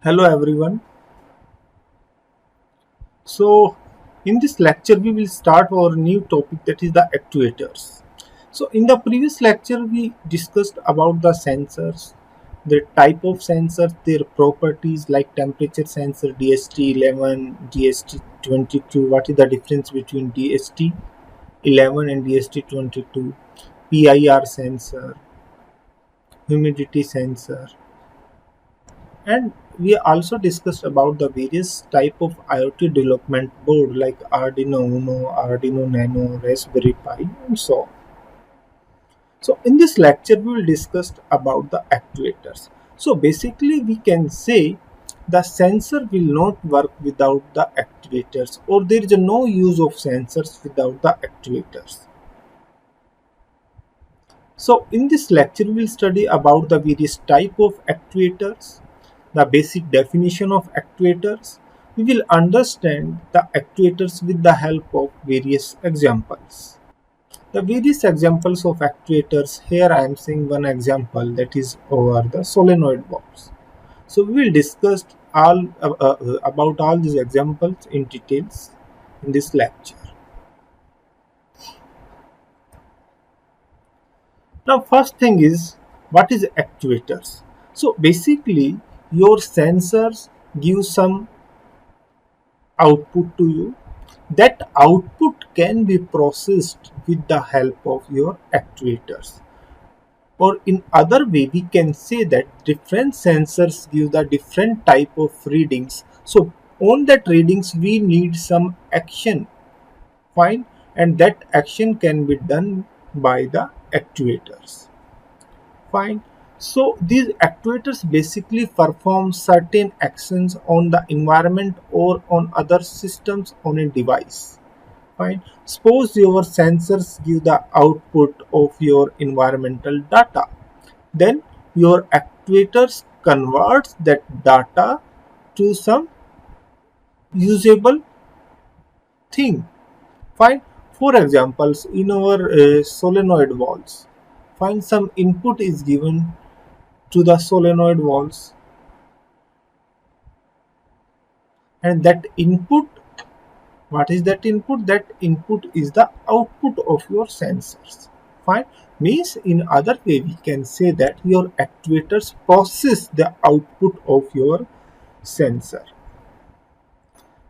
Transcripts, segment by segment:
Hello everyone. So in this lecture we will start our new topic, that is the actuators. So in the previous lecture we discussed about the sensors, the type of sensors, their properties like temperature sensor DST11, DST22, what is the difference between DST11 and DST22, PIR sensor, humidity sensor, and we also discussed about the various type of IoT development board like Arduino Uno, Arduino Nano, Raspberry Pi, and so on. So in this lecture, we will discuss about the actuators. So basically, we can say the sensor will not work without the actuators, or there is no use of sensors without the actuators. So in this lecture, we will study about the various type of actuators, the basic definition of actuators. We will understand the actuators with the help of various examples. The various examples of actuators, here I am seeing one example, that is over the solenoid valves. So we will discuss all about all these examples in details in this lecture. Now first thing is, what is actuators? So basically your sensors give some output to you. That output can be processed with the help of your actuators. Or in other way, we can say that different sensors give the different type of readings. So on that readings, we need some action, fine, and that action can be done by the actuators. Fine. So these actuators basically perform certain actions on the environment or on other systems on a device. Fine. Suppose your sensors give the output of your environmental data. Then your actuators converts that data to some usable thing. Fine. For examples, in our solenoid valves, find some input is given to the solenoid valves, and that input, what is that input? That input is the output of your sensors. Fine. Means in other way we can say that your actuators process the output of your sensor.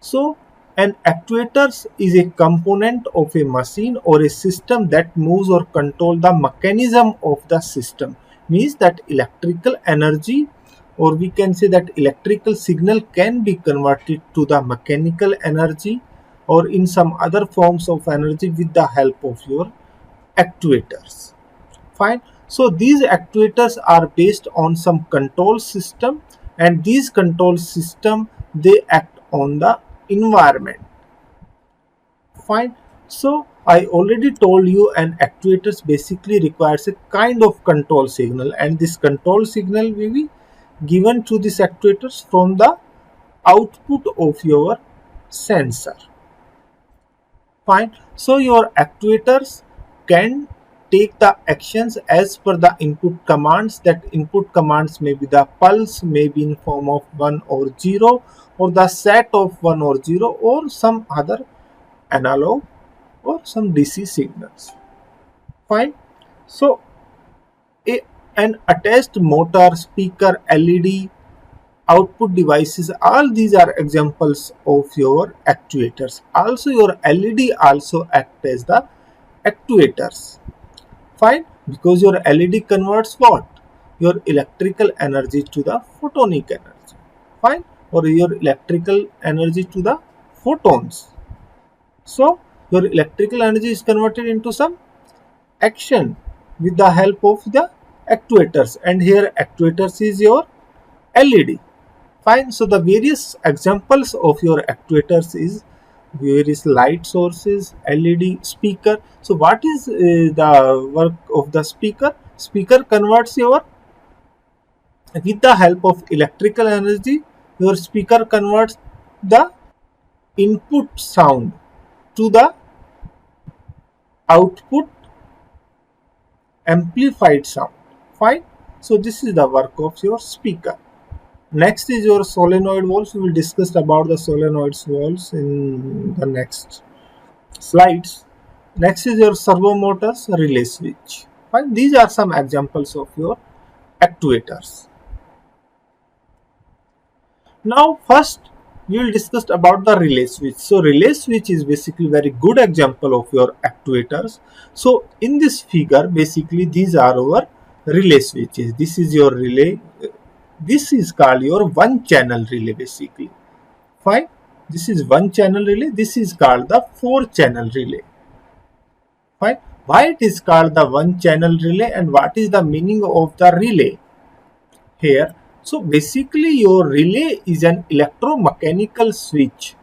So an actuator is a component of a machine or a system that moves or control the mechanism of the system. Means that electrical energy, or we can say that electrical signal can be converted to the mechanical energy or in some other forms of energy with the help of your actuators. Fine. So these actuators are based on some control system, and these control system, they act on the environment. Fine. So I already told you an actuators basically requires a kind of control signal, and this control signal will be given to these actuators from the output of your sensor. Fine. So your actuators can take the actions as per the input commands. That input commands may be the pulse, may be in form of 1 or 0, or the set of 1 or 0, or some other analog or some DC signals. Fine. So a, an attached motor, speaker, LED, output devices, all these are examples of your actuators. Also your LED also act as the actuators. Fine. Because your LED converts what? Your electrical energy to the photonic energy. Fine. Or your electrical energy to the photons. So your electrical energy is converted into some action with the help of the actuators, and here actuators is your LED. Fine. So the various examples of your actuators is various light sources, LED, speaker. So what is the work of the speaker? Speaker converts your, with the help of electrical energy, your speaker converts the input sound to the output amplified sound. Fine. So this is the work of your speaker. Next is your solenoid valves. We will discuss about the solenoid valves in the next slides. Next is your servo motors relay switch. Fine. These are some examples of your actuators. Now first we will discuss about the relay switch. So relay switch is basically very good example of your actuators. So in this figure basically these are our relay switches. This is your relay. This is called your one channel relay basically. Fine. This is one channel relay. This is called the four channel relay. Fine. Why it is called the one channel relay and what is the meaning of the relay here? So basically your relay is an electromechanical switch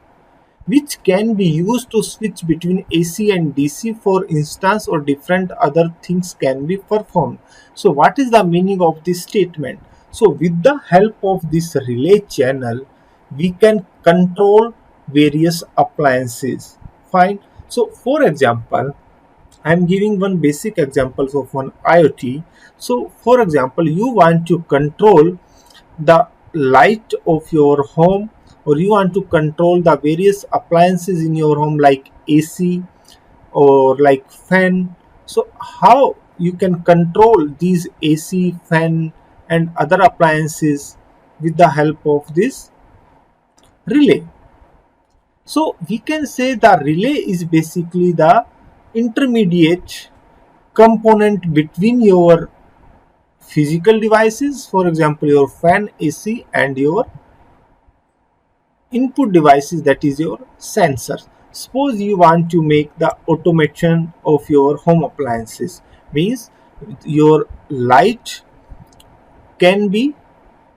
which can be used to switch between AC and DC, for instance, or different other things can be performed. So what is the meaning of this statement? So with the help of this relay channel we can control various appliances. Fine. So for example, I am giving one basic examples of one IoT. So for example, you want to control the light of your home, or you want to control the various appliances in your home like AC or like fan. So how you can control these AC, fan and other appliances with the help of this relay? So we can say the relay is basically the intermediate component between your physical devices, for example your fan, AC and your input devices, that is your sensors. Suppose you want to make the automation of your home appliances, means your light can be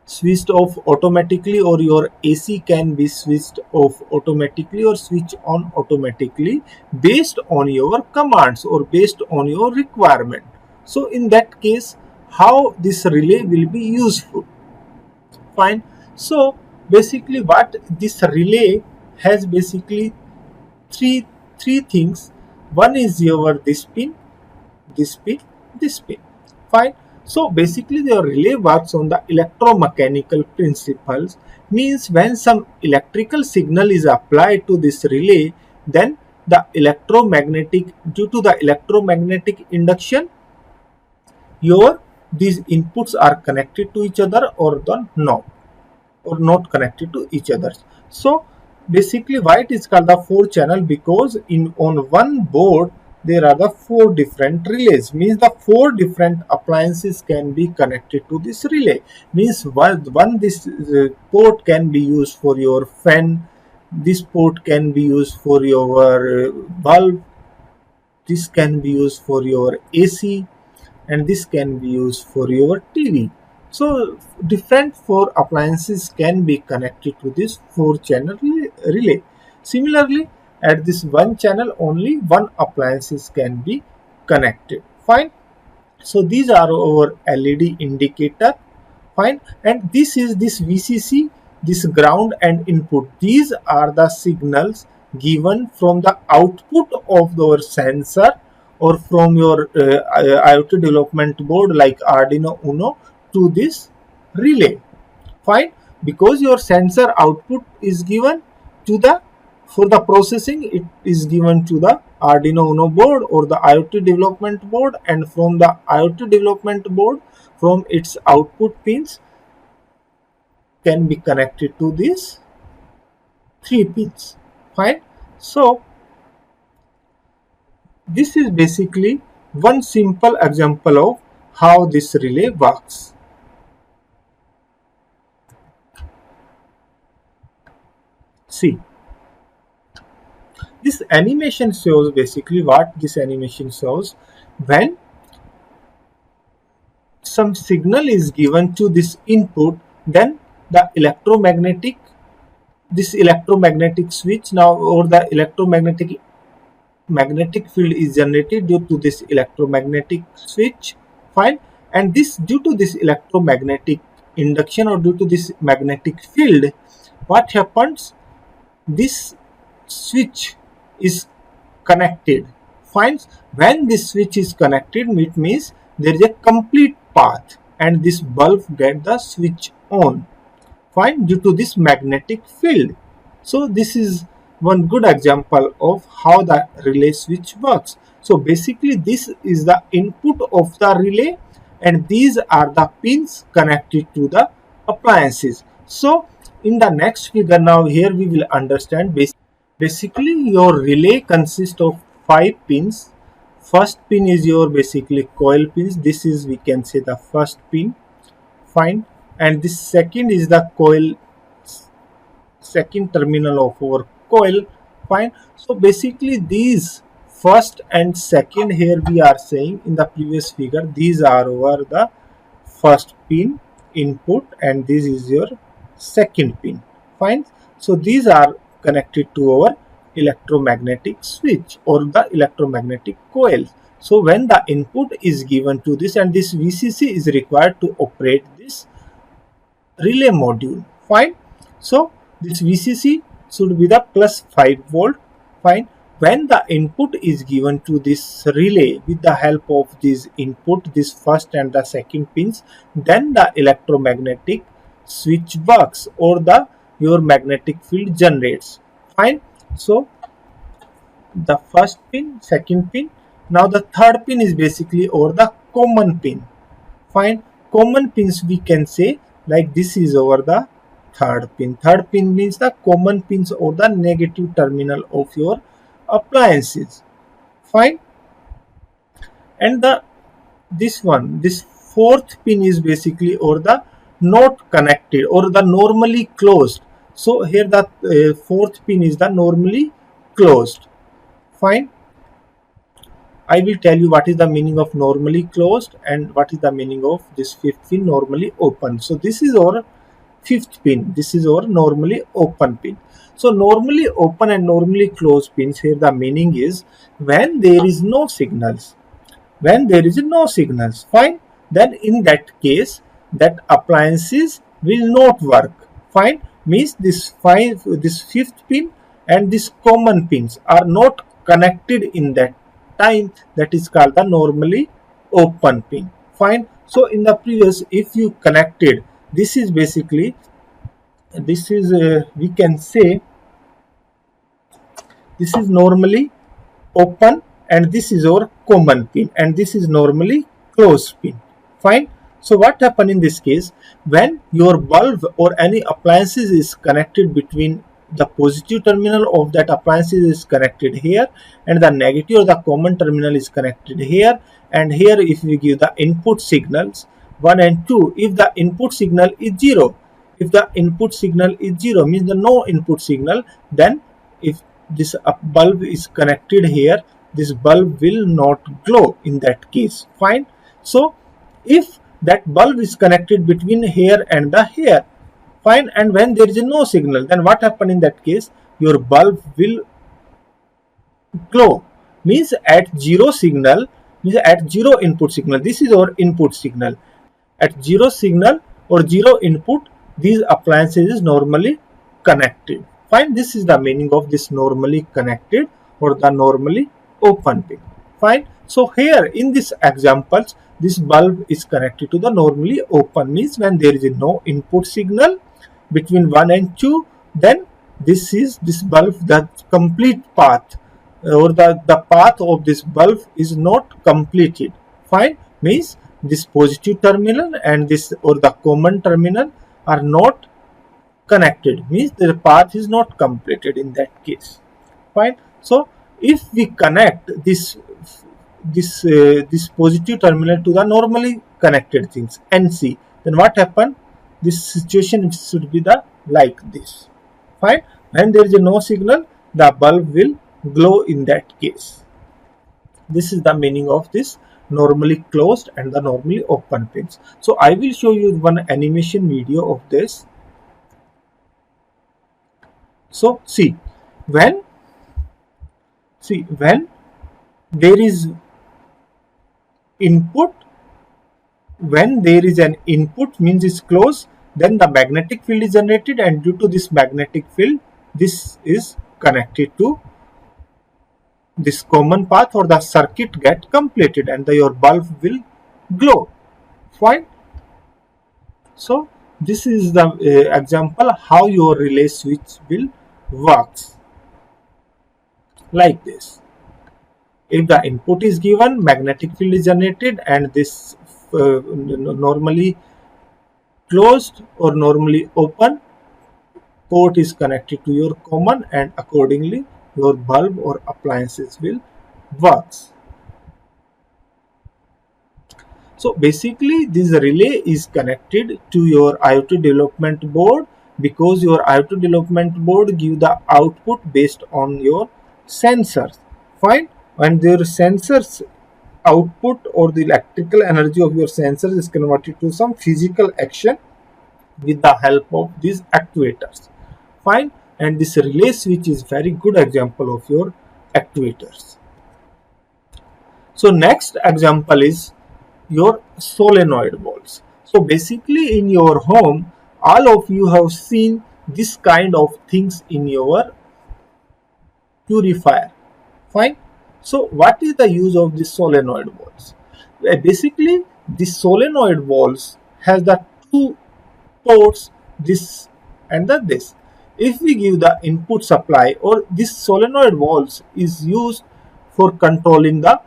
switched off automatically, or your AC can be switched off automatically or switch on automatically based on your commands or based on your requirement. So in that case, how this relay will be useful? Fine. So basically what this relay has basically three things. One is your this pin, this pin, this pin. Fine. So basically the relay works on the electromechanical principles, means when some electrical signal is applied to this relay, then the electromagnetic, due to the electromagnetic induction, your these inputs are connected to each other or the no, or not connected to each other. So basically why it is called the four channel, because in on one board there are the four different relays, means the four different appliances can be connected to this relay, means one this port can be used for your fan, this port can be used for your bulb, this can be used for your AC, and this can be used for your TV. So different four appliances can be connected to this four channel relay. Similarly, at this one channel only one appliances can be connected. Fine. So these are our LED indicator. Fine. And this is this VCC, this ground and input. These are the signals given from the output of our sensor or from your IoT development board like Arduino Uno to this relay. Fine. Because your sensor output is given to the, for the processing it is given to the Arduino Uno board or the IoT development board, and from the IoT development board, from its output pins can be connected to these three pins. Fine. So this is basically one simple example of how this relay works. See, this animation shows basically what this animation shows. When some signal is given to this input, then the electromagnetic, this electromagnetic switch now, or the magnetic field is generated due to this electromagnetic switch. Fine. And this, due to this electromagnetic induction or due to this magnetic field, what happens, this switch is connected. Fine. When this switch is connected, it means there is a complete path and this bulb get the switch on. fine, due to this magnetic field. So this is one good example of how the relay switch works. So basically this is the input of the relay and these are the pins connected to the appliances. So in the next figure, now here we will understand basically your relay consists of 5 pins. First pin is your basically coil pins. This is, we can say, the first pin, fine, and this second is the coil, second terminal of our coil, fine. So basically these first and second, here we are saying in the previous figure, these are over the first pin input and this is your second pin, fine. So these are connected to our electromagnetic switch or the electromagnetic coil. So when the input is given to this, and this VCC is required to operate this relay module, fine. So this VCC should be the plus 5 volt, fine. When the input is given to this relay with the help of this input, this first and the second pins, then the electromagnetic switch works or the your magnetic field generates, fine. So the first pin, second pin, now the third pin is basically over the common pin, fine. Common pins we can say like this is over the third pin. Third pin means the common pins or the negative terminal of your appliances, fine. And the this fourth pin is basically over the not connected or the normally closed. So here the fourth pin is the normally closed, fine. I will tell you what is the meaning of normally closed and what is the meaning of this fifth pin normally open. So this is our fifth pin, this is our normally open pin. So normally open and normally closed pins, here the meaning is when there is no signals, when there is no signals, fine, then in that case that appliances will not work, fine. Means this fifth pin and this common pins are not connected in that time, that is called the normally open pin, fine. So in the previous, if you connected, this is basically, this is we can say this is normally open and this is our common pin and this is normally closed pin, fine. So what happen in this case, when your bulb or any appliances is connected between the positive terminal of that appliances is connected here and the negative or the common terminal is connected here, and here if we give the input signals 1 and 2, if the input signal is 0, if the input signal is 0 means the no input signal, then if this bulb is connected here, this bulb will not glow in that case, fine. So if that bulb is connected between here and the here, fine, and when there is no signal, then what happen in that case, your bulb will glow. Means at zero signal, means at zero input signal, this is our input signal, at zero signal or zero input, these appliances is normally connected, fine. This is the meaning of this normally connected or the normally open pin, fine. So here in this examples, this bulb is connected to the normally open, means when there is no input signal between 1 and 2, then this bulb, the complete path or the path of this bulb is not completed, fine. Means this positive terminal and this or the common terminal are not connected, means the path is not completed in that case, fine. So if we connect this positive terminal to the normally connected things NC, then what happen, this situation should be the like this, fine. When there is no signal, the bulb will glow in that case. This is the meaning of this normally closed and the normally open pins. So I will show you one animation video of this. So see when there is input, when there is an input means it's closed, then the magnetic field is generated and due to this magnetic field, this is connected to this common path or the circuit get completed and your bulb will glow, fine. So this is the example how your relay switch will works like this. If the input is given, magnetic field is generated, and this normally closed or normally open port is connected to your common, and accordingly your bulb or appliances will works. So basically this relay is connected to your IoT development board, because your IoT development board give the output based on your sensors. Fine. And your sensors output or the electrical energy of your sensors is converted to some physical action with the help of these actuators. Fine. And this relay switch is very good example of your actuators. So next example is your solenoid valves. So basically in your home, all of you have seen this kind of things in your purifier. Fine. So what is the use of this solenoid valves? Basically this solenoid valves has the two ports, this and this. If we give the input supply, or this solenoid valves is used for controlling the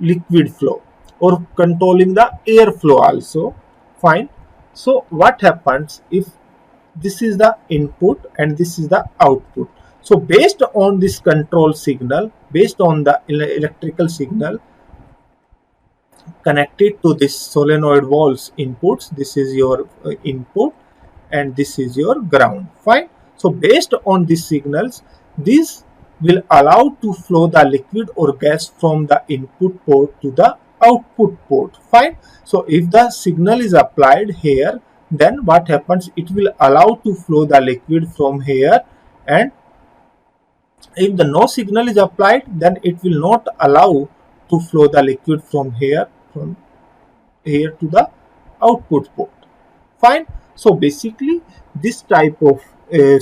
liquid flow or controlling the air flow also. Fine. So what happens if this is the input and this is the output? So based on this control signal, based on the electrical signal connected to this solenoid valves inputs, this is your input and this is your ground. Fine. So based on these signals, this will allow to flow the liquid or gas from the input port to the output port. Fine. So if the signal is applied here, then what happens, it will allow to flow the liquid from here, and if the no signal is applied, then it will not allow to flow the liquid from here to the output port. Fine. So basically this type of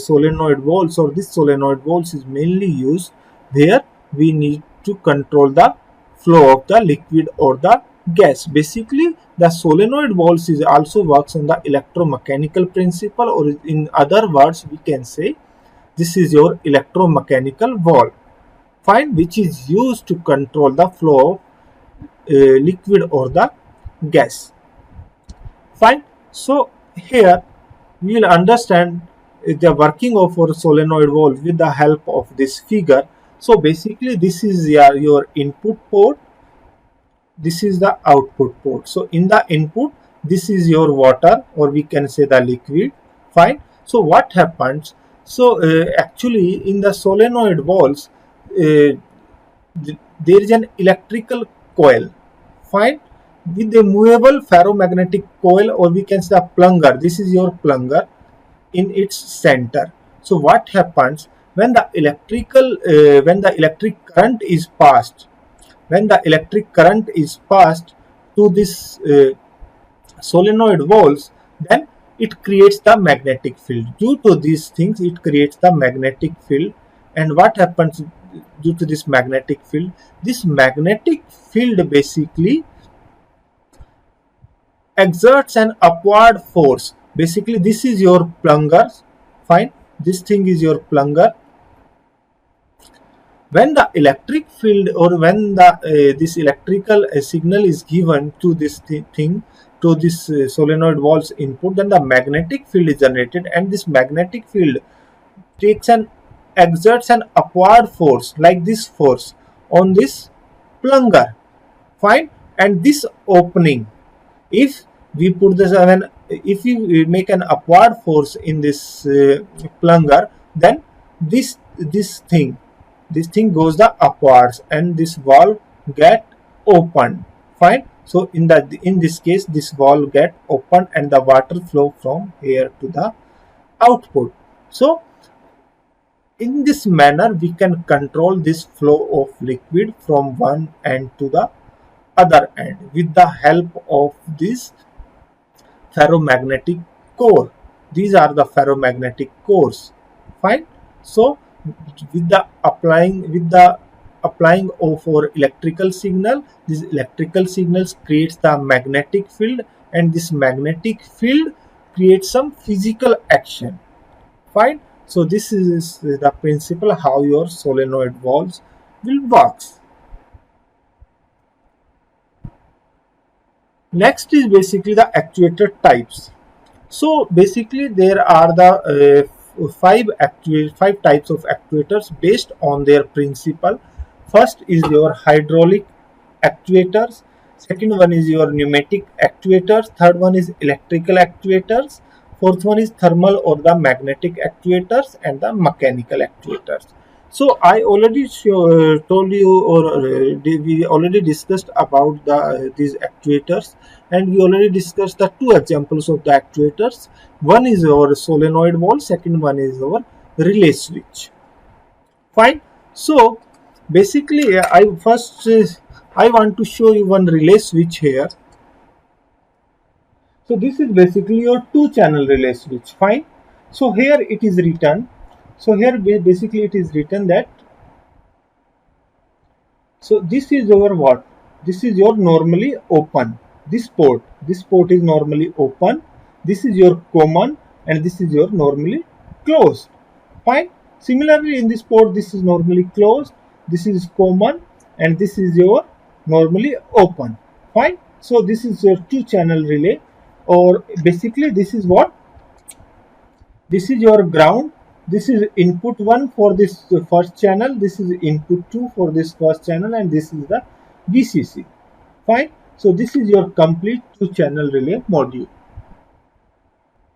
solenoid valves, or this solenoid valves is mainly used where we need to control the flow of the liquid or the gas. Basically the solenoid valves is also works on the electromechanical principle, or in other words we can say this is your electromechanical valve. Fine. Which is used to control the flow of liquid or the gas. Fine. So here we will understand the working of our solenoid valve with the help of this figure. So basically this is your input port, this is the output port. So in the input, this is your water, or we can say the liquid. Fine. So what happens, so actually in the solenoid valves there is an electrical coil. Fine. With a movable ferromagnetic coil, or we can say a plunger, this is your plunger in its center. So what happens when the electric current is passed, to this solenoid valves, then it creates the magnetic field. Due to these things, it creates the magnetic field. And what happens due to this magnetic field? This magnetic field basically exerts an upward force. Basically this is your plunger. Fine. This thing is your plunger. When the electric field, or when the this electrical signal is given to this thing, to this solenoid valve's input, then the magnetic field is generated, and this magnetic field exerts an upward force, like this force, on this plunger. Fine. And this opening, if we put this if we make an upward force in this plunger, then this thing goes the upwards, and this valve get opened. Fine. So in this case, this valve get opened and the water flow from here to the output. So in this manner we can control this flow of liquid from one end to the other end with the help of this ferromagnetic core. These are the ferromagnetic cores. Fine. So with the applying of our electrical signal, these electrical signals creates the magnetic field, and this magnetic field create some physical action. Fine. So this is the principle how your solenoid valves will work. Next is basically the actuator types. So basically there are the five types of actuators based on their principle. First is your hydraulic actuators, second one is your pneumatic actuators, third one is electrical actuators, fourth one is thermal or the magnetic actuators, and the mechanical actuators. So I already told you, or we already discussed about these actuators, and we already discussed the two examples of the actuators. One is our solenoid valve, second one is our relay switch. Fine. So basically I want to show you one relay switch here. So this is basically your two channel relay switch. Fine. So here it is written. So here basically it is written that, so this is your what? This is your normally open. This port is normally open. This is your common, and this is your normally closed. Fine. Similarly, in this port, this is normally closed, this is common, and this is your normally open. Fine. So this is your two channel relay, or basically this is what? This is your ground. This is input 1 for this first channel. This is input 2 for this first channel, and this is the VCC. Fine. So this is your complete two channel relay module.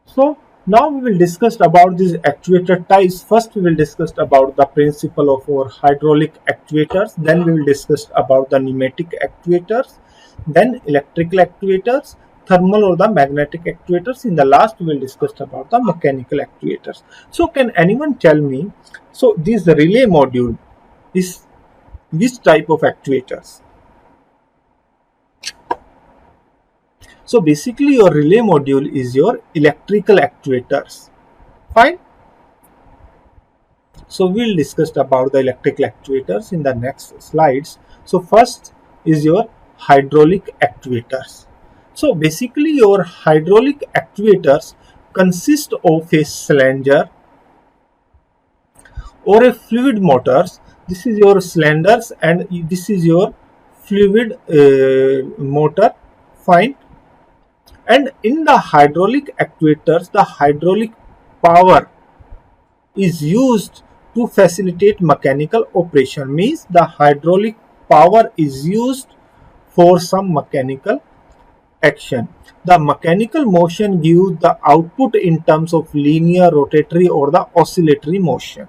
So now we will discuss about these actuator types. First we will discuss about the principle of our hydraulic actuators, then we will discuss about the pneumatic actuators, then electrical actuators, thermal or the magnetic actuators. In the last we will discuss about the mechanical actuators. So can anyone tell me, so this relay module is which type of actuators? So basically your relay module is your electrical actuators. Fine. So we'll discuss about the electrical actuators in the next slides. So first is your hydraulic actuators. So basically your hydraulic actuators consist of a cylinder or a fluid motors. This is your cylinders and this is your fluid motor. Fine. And in the hydraulic actuators, the hydraulic power is used to facilitate mechanical operation. Means the hydraulic power is used for some mechanical action. The mechanical motion gives the output in terms of linear, rotatory or the oscillatory motion.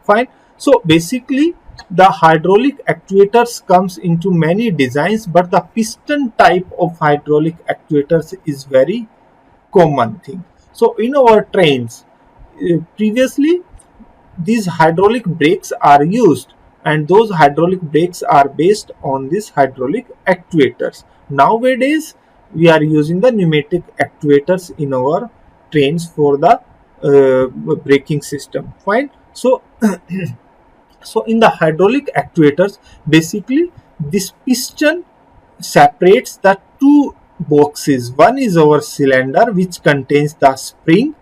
Fine. So basically the hydraulic actuators comes into many designs, but the piston type of hydraulic actuators is very common thing. So in our trains, previously these hydraulic brakes are used, and those hydraulic brakes are based on these hydraulic actuators. Nowadays we are using the pneumatic actuators in our trains for the braking system. Fine. So so in the hydraulic actuators, basically this piston separates the two boxes. One is our cylinder which contains the spring.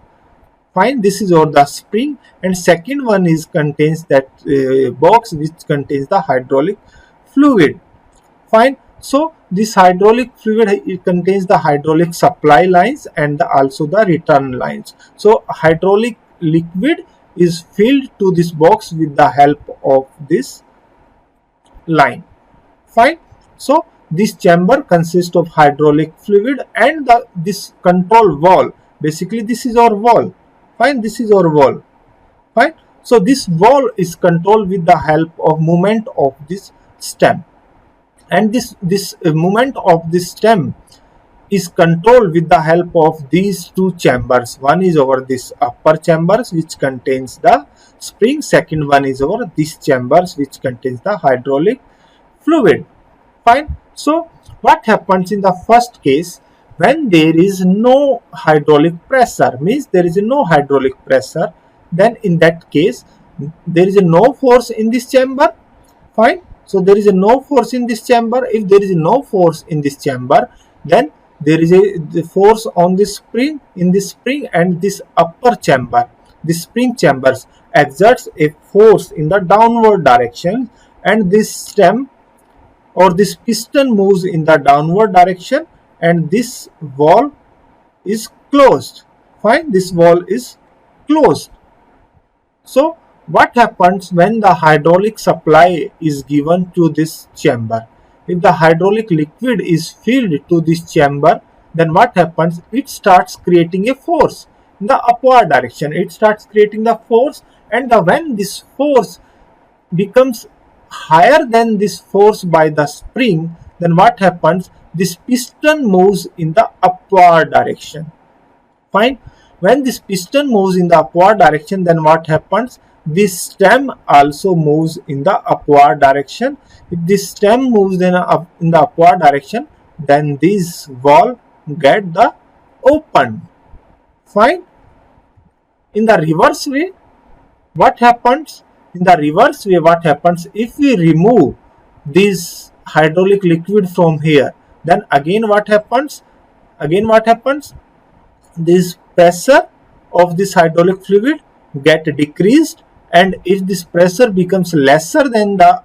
Fine. This is our the spring, and second one is contains that box which contains the hydraulic fluid. Fine. So this hydraulic fluid, it contains the hydraulic supply lines and also the return lines. So hydraulic liquid is filled to this box with the help of this line. Fine. So this chamber consists of hydraulic fluid and this control valve. Basically this is our valve. Fine. This is our valve. Fine. So this valve is controlled with the help of movement of this stem, and this movement of this stem is controlled with the help of these two chambers. One is over this upper chambers which contains the spring, second one is over this chambers which contains the hydraulic fluid. Fine. So what happens in the first case, when there is no hydraulic pressure, means there is no hydraulic pressure, then in that case there is no force in this chamber. Fine. So there is no force in this chamber. If there is no force in this chamber, then there is the force on this spring, in this spring, and this upper chamber, this spring chambers exerts a force in the downward direction, and this stem or this piston moves in the downward direction, and this valve is closed. Fine, this valve is closed. So what happens when the hydraulic supply is given to this chamber? If the hydraulic liquid is filled to this chamber, then what happens? It starts creating a force in the upward direction. It starts creating the force, and when this force becomes higher than this force by the spring, then what happens? This piston moves in the upward direction. Fine. When this piston moves in the upward direction, then what happens? This stem also moves in the upward direction. If this stem moves in the upward direction, then this valve get the open. Fine. In the reverse way, what happens? In the reverse way, what happens? If we remove this hydraulic liquid from here, then again what happens? Again what happens? This pressure of this hydraulic fluid get decreased, and if this pressure becomes lesser than the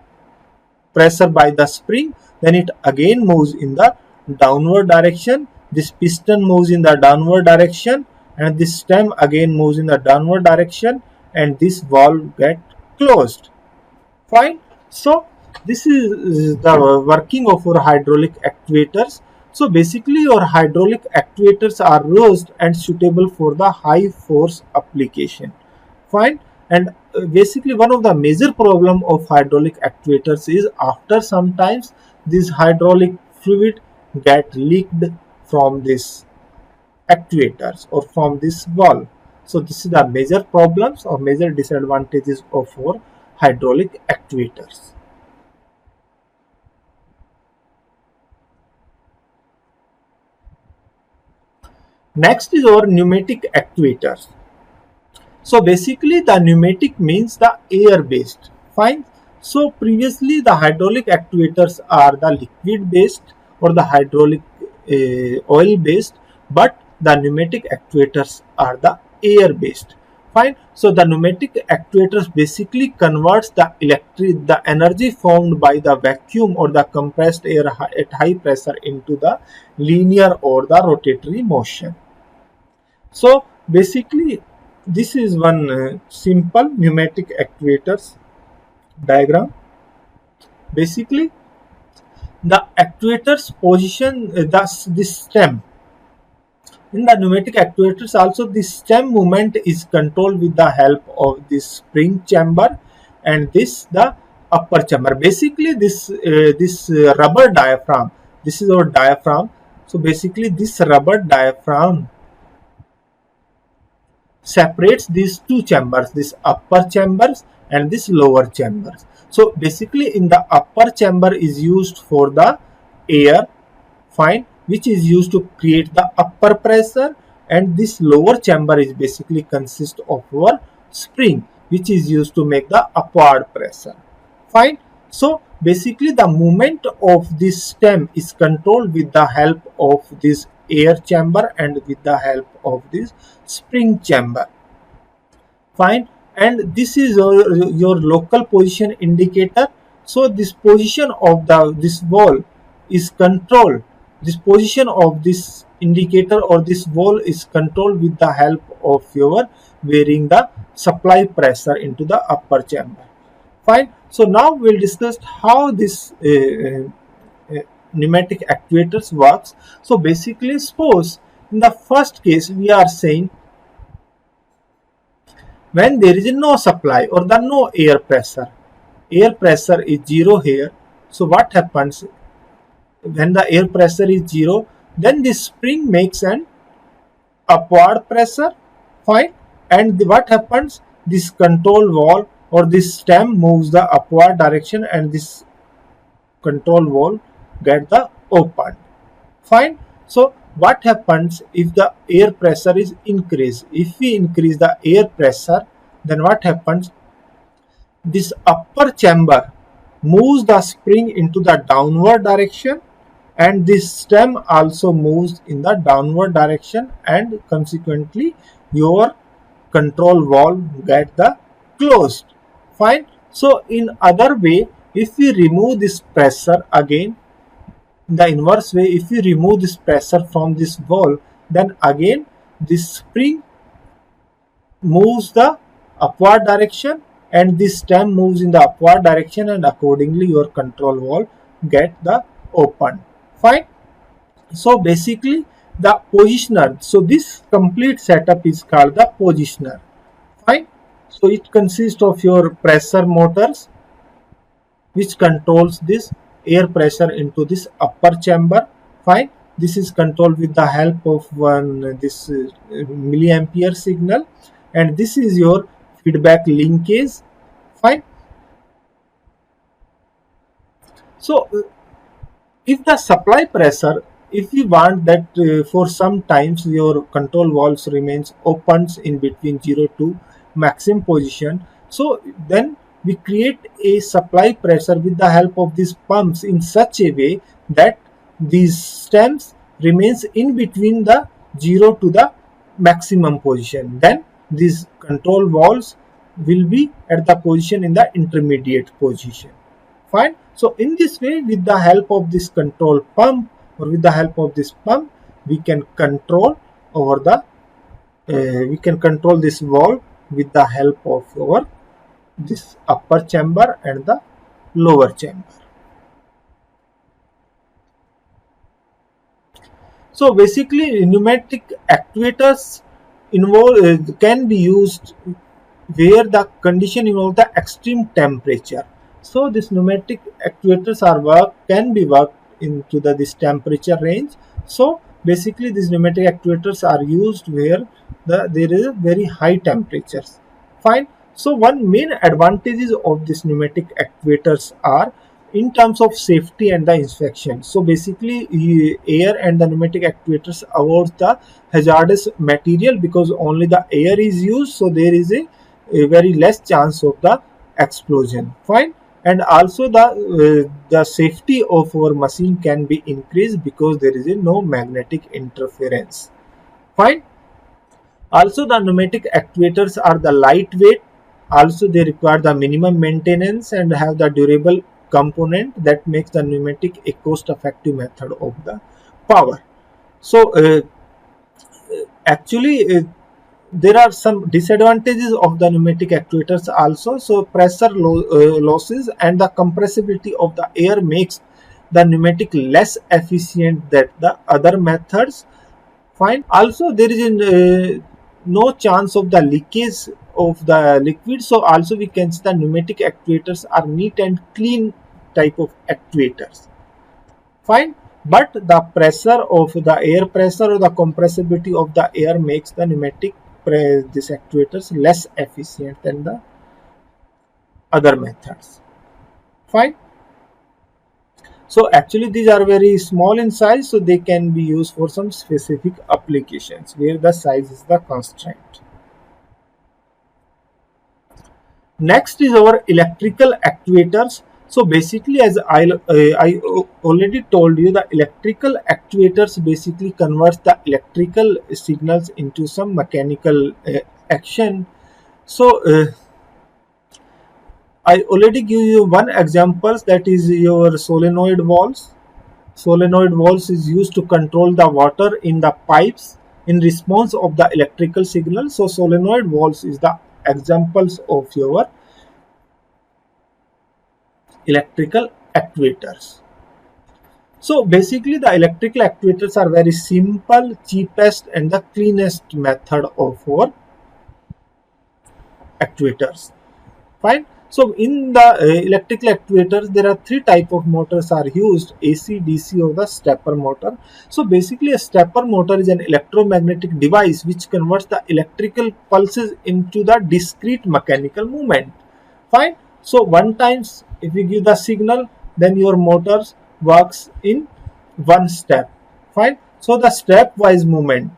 pressure by the spring, then it again moves in the downward direction. This piston moves in the downward direction, and this stem again moves in the downward direction, and this valve get closed. Fine. So this is the working of our hydraulic actuators. So basically your hydraulic actuators are used and suitable for the high force application. Fine. And basically one of the major problem of hydraulic actuators is after sometimes this hydraulic fluid get leaked from this actuators or from this valve. So this is the major problems or major disadvantages of our hydraulic actuators. Next is our pneumatic actuators. So basically the pneumatic means the air based. Fine. So previously the hydraulic actuators are the liquid based or the hydraulic oil based, but the pneumatic actuators are the air based. Fine. So the pneumatic actuators basically converts the energy formed by the vacuum or the compressed air at high pressure into the linear or the rotatory motion. So basically this is one simple pneumatic actuators diagram. Basically the actuators position this stem. In the pneumatic actuators also, the stem movement is controlled with the help of this spring chamber and this the upper chamber. Basically this rubber diaphragm, this is our diaphragm. So basically this rubber diaphragm separates these two chambers, this upper chambers and this lower chambers. So basically in the upper chamber is used for the air, fine, which is used to create the upper pressure, and this lower chamber is basically consist of our spring, which is used to make the upward pressure. Fine. So basically the movement of this stem is controlled with the help of this air chamber and with the help of this spring chamber. Fine. And this is your local position indicator. So this position of this wall is controlled. This position of this indicator or this wall is controlled with the help of your varying the supply pressure into the upper chamber. Fine. So now we'll discuss how this pneumatic actuators works. So basically, suppose in the first case we are saying when there is no supply or the no air pressure is zero here. So what happens when the air pressure is zero? Then this spring makes an upward pressure, fine, and what happens? This control valve or this stem moves the upward direction, and this control valve get the open, fine. So what happens if the air pressure is increased? If we increase the air pressure, then what happens? This upper chamber moves the spring into the downward direction, and this stem also moves in the downward direction, and consequently your control valve get the closed. Fine. So in other way, if we remove this pressure again, the inverse way, if we remove this pressure from this valve, then again this spring moves the upward direction and this stem moves in the upward direction, and accordingly your control valve get the open. Fine. So basically the positioner, so this complete setup is called the positioner. Fine. So it consists of your pressure motors which controls this air pressure into this upper chamber. Fine. This is controlled with the help of one this milliampere signal, and this is your feedback linkage. Fine. So if the supply pressure, if you want that for some times your control valves remains opens in between 0 to maximum position, so then we create a supply pressure with the help of these pumps in such a way that these stems remains in between the 0 to the maximum position. Then these control valves will be at the position in the intermediate position. Fine. So in this way, with the help of this control pump or with the help of this pump, we can control over the we can control this valve with the help of our this upper chamber and the lower chamber. So basically pneumatic actuators can be used where the condition involves the extreme temperature. So these pneumatic actuators can be worked into this temperature range. So basically these pneumatic actuators are used where there is very high temperatures. Fine. So one main advantages of these pneumatic actuators are in terms of safety and the inspection. So basically air and the pneumatic actuators avoid the hazardous material because only the air is used, so there is a very less chance of the explosion. Fine. And also the safety of our machine can be increased because there is no magnetic interference. Fine. Also the pneumatic actuators are the lightweight, also they require the minimum maintenance and have the durable component that makes the pneumatic a cost effective method of the power. So actually there are some disadvantages of the pneumatic actuators also. So pressure losses and the compressibility of the air makes the pneumatic less efficient than the other methods. Fine. Also there is no chance of the leakage of the liquid, so also we can see the pneumatic actuators are neat and clean type of actuators. Fine. But the pressure of the air pressure or the compressibility of the air makes the pneumatic these actuators less efficient than the other methods. Fine. So actually these are very small in size, so they can be used for some specific applications where the size is the constraint. Next is our electrical actuators. So basically, as I already told you, the electrical actuators basically converts the electrical signals into some mechanical action. So I already give you one example, that is your solenoid valves. Solenoid valves is used to control the water in the pipes in response of the electrical signal. So solenoid valves is the examples of your electrical actuators. So basically the electrical actuators are very simple, cheapest and the cleanest method of our actuators. Fine. So in the electrical actuators, there are three type of motors are used: AC, DC or the stepper motor. So basically a stepper motor is an electromagnetic device which converts the electrical pulses into the discrete mechanical movement. Fine. So one times if you give the signal, then your motors works in one step. Fine. So the stepwise movement.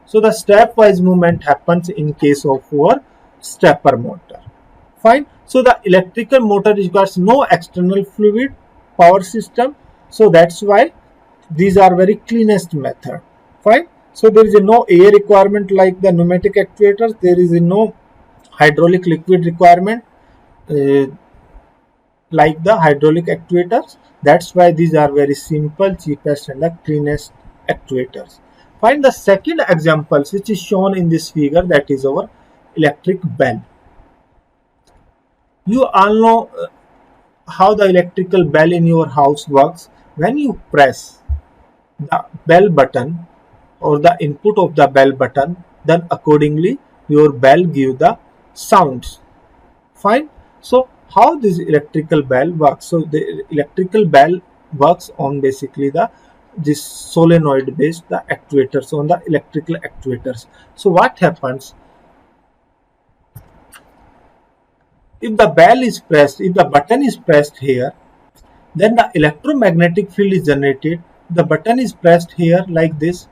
So the stepwise movement happens in case of our stepper motor. Fine. So the electrical motor requires no external fluid power system. So that's why these are very cleanest method. Fine. So there is no air requirement like the pneumatic actuators. There is no hydraulic liquid requirement uh, like the hydraulic actuators. That's why these are very simple, cheapest and the cleanest actuators. Find the second examples which is shown in this figure, that is our electric bell. You all know how the electrical bell in your house works. When you press the bell button or the input of the bell button, then accordingly your bell give the sounds. Fine. So how this electrical bell works? So the electrical bell works on basically the this solenoid based the actuators, on the electrical actuators. So what happens if the bell is pressed, if the button is pressed here, then the electromagnetic field is generated. The button is pressed here like this,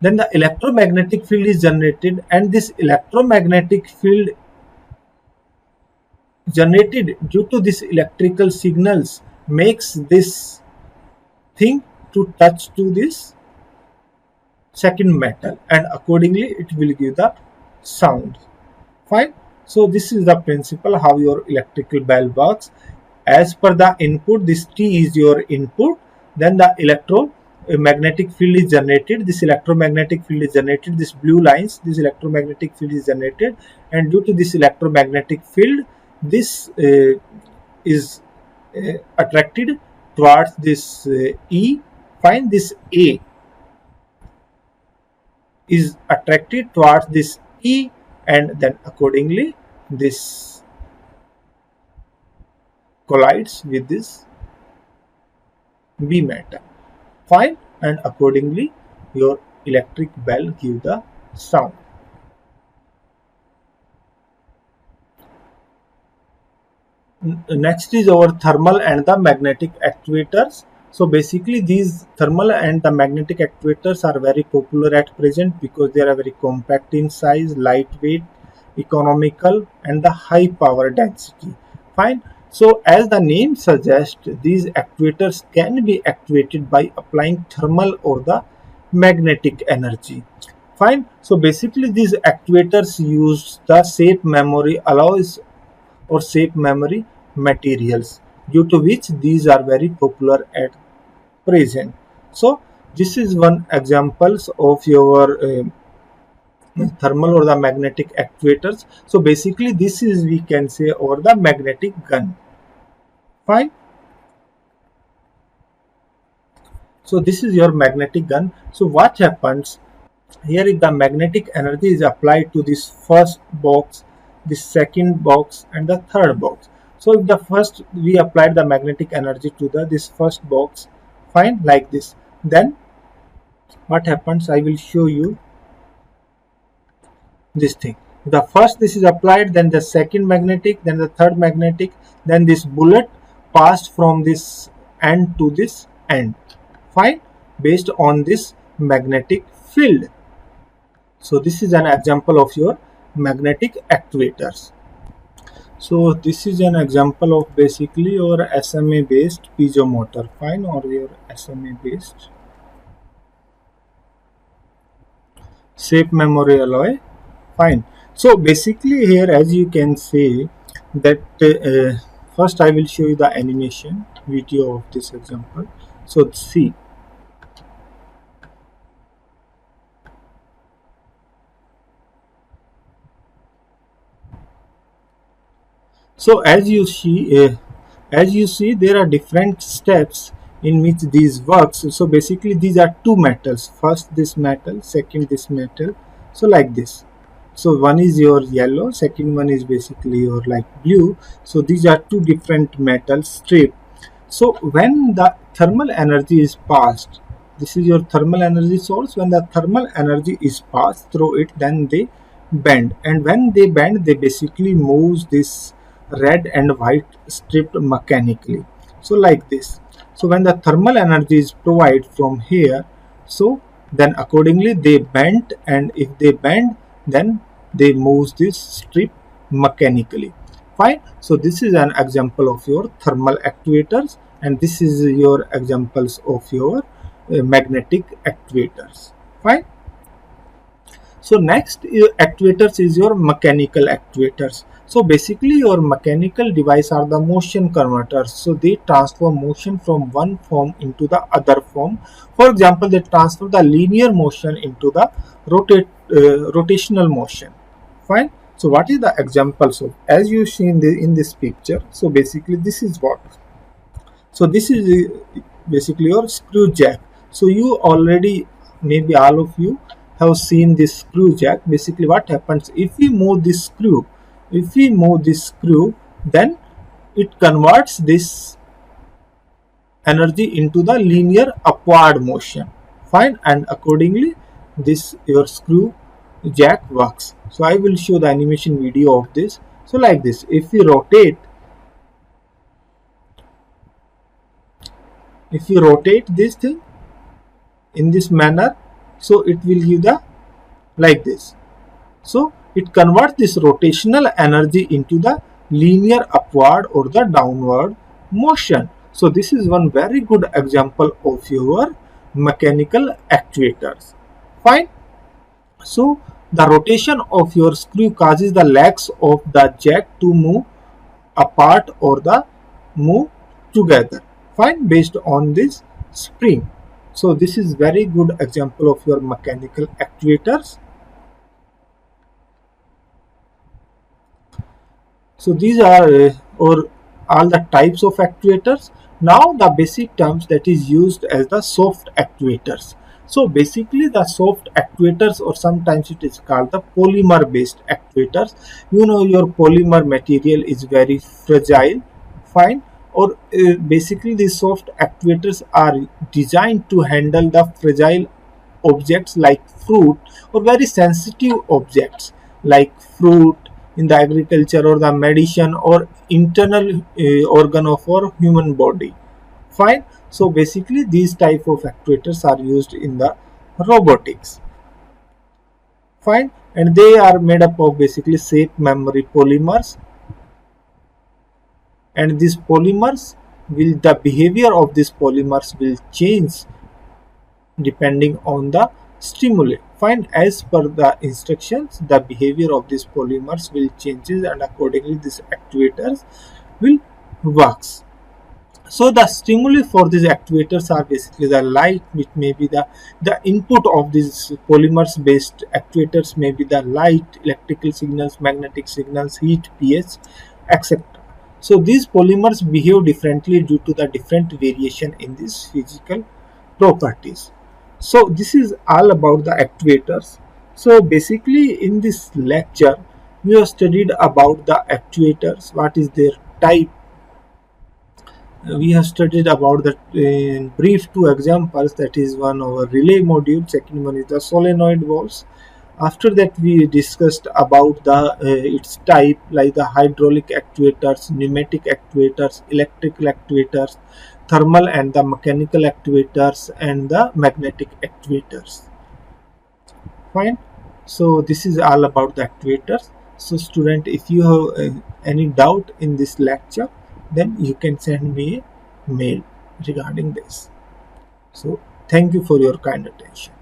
then the electromagnetic field is generated, and this electromagnetic field generated due to this electrical signals makes this thing to touch to this second metal, and accordingly it will give the sound. Fine. So this is the principle how your electrical bell works. As per the input, this T is your input, then the electromagnetic field is generated. This electromagnetic field is generated, this blue lines, this electromagnetic field is generated, and due to this electromagnetic field, this is attracted towards this E. Find this A is attracted towards this E, and then accordingly this collides with this B metal. Fine. And accordingly your electric bell give the sound. Next is our thermal and the magnetic actuators. So basically these thermal and the magnetic actuators are very popular at present because they are very compact in size, lightweight, economical and the high power density. Fine. So as the name suggests, these actuators can be activated by applying thermal or the magnetic energy. Fine. So basically these actuators use the shape memory alloys or shape memory materials, due to which these are very popular at present. So this is one examples of your thermal or the magnetic actuators. So basically this is, we can say, or the magnetic gun. Fine. So this is your magnetic gun. So what happens here, if the magnetic energy is applied to this first box, this second box and the third box. So if the first we applied the magnetic energy to the this first box, fine, like this, then what happens, I will show you this thing. The first this is applied, then the second magnetic, then the third magnetic, then this bullet passed from this end to this end. Fine. Based on this magnetic field. So this is an example of your magnetic actuators. So this is an example of basically your SMA based piezo motor. Fine. Or your SMA based shape memory alloy. Fine. So basically here, as you can see that first I will show you the animation video of this example. So see, so as you see there are different steps in which these works. So basically these are two metals, first this metal, second this metal, so like this. So one is your yellow, second one is basically your like blue. So these are two different metal strip. So when the thermal energy is passed, this is your thermal energy source. When the thermal energy is passed through it, then they bend, and when they bend, they basically moves this red and white strip mechanically. So like this. So when the thermal energy is provided from here, so then accordingly they bend, and if they bend, then they move this strip mechanically. Fine. So this is an example of your thermal actuators, and this is your examples of your magnetic actuators. Fine. So next actuators is your mechanical actuators. So basically your mechanical device are the motion converters. So they transfer motion from one form into the other form. For example, they transfer the linear motion into the rotational motion. Fine. So what is the examples of, as you see in this picture? So basically this is what. So this is basically your screw jack. So you already, maybe all of you have seen this screw jack. Basically what happens, if we move this screw, then it converts this energy into the linear upward motion. Fine. And accordingly this your screw jack works. So I will show the animation video of this. So like this, if you rotate this thing in this manner, so it will give the like this. So it converts this rotational energy into the linear upward or the downward motion. So this is one very good example of your mechanical actuators. Fine. So the rotation of your screw causes the legs of the jack to move apart or the move together. Fine. Based on this spring. So this is very good example of your mechanical actuators. So these are or all the types of actuators. Now the basic terms that is used as the soft actuators. So basically the soft actuators, or sometimes it is called the polymer based actuators. You know your polymer material is very fragile. Fine. Or basically these soft actuators are designed to handle the fragile objects like fruit, or very sensitive objects like fruit in the agriculture, or the medicine, or internal organ of our human body. Fine. So basically these type of actuators are used in the robotics. Fine. And they are made up of basically shape memory polymers, and these polymers will, the behavior of these polymers will change depending on the stimuli. Fine. As per the instructions, the behavior of these polymers will changes, and accordingly these actuators will works. So the stimuli for these actuators are basically the light, which may be the input of these polymers based actuators may be the light, electrical signals, magnetic signals, heat, pH, etc. So these polymers behave differently due to the different variation in these physical properties. So this is all about the actuators. So basically in this lecture we have studied about the actuators, what is their type. We have studied about the in brief two examples, that is one our relay module, second one is the solenoid valves. After that we discussed about the its type, like the hydraulic actuators, pneumatic actuators, electrical actuators, thermal and the mechanical actuators, and the magnetic actuators. Fine. So this is all about the actuators. So student, if you have any doubt in this lecture, then you can send me a mail regarding this. So thank you for your kind attention.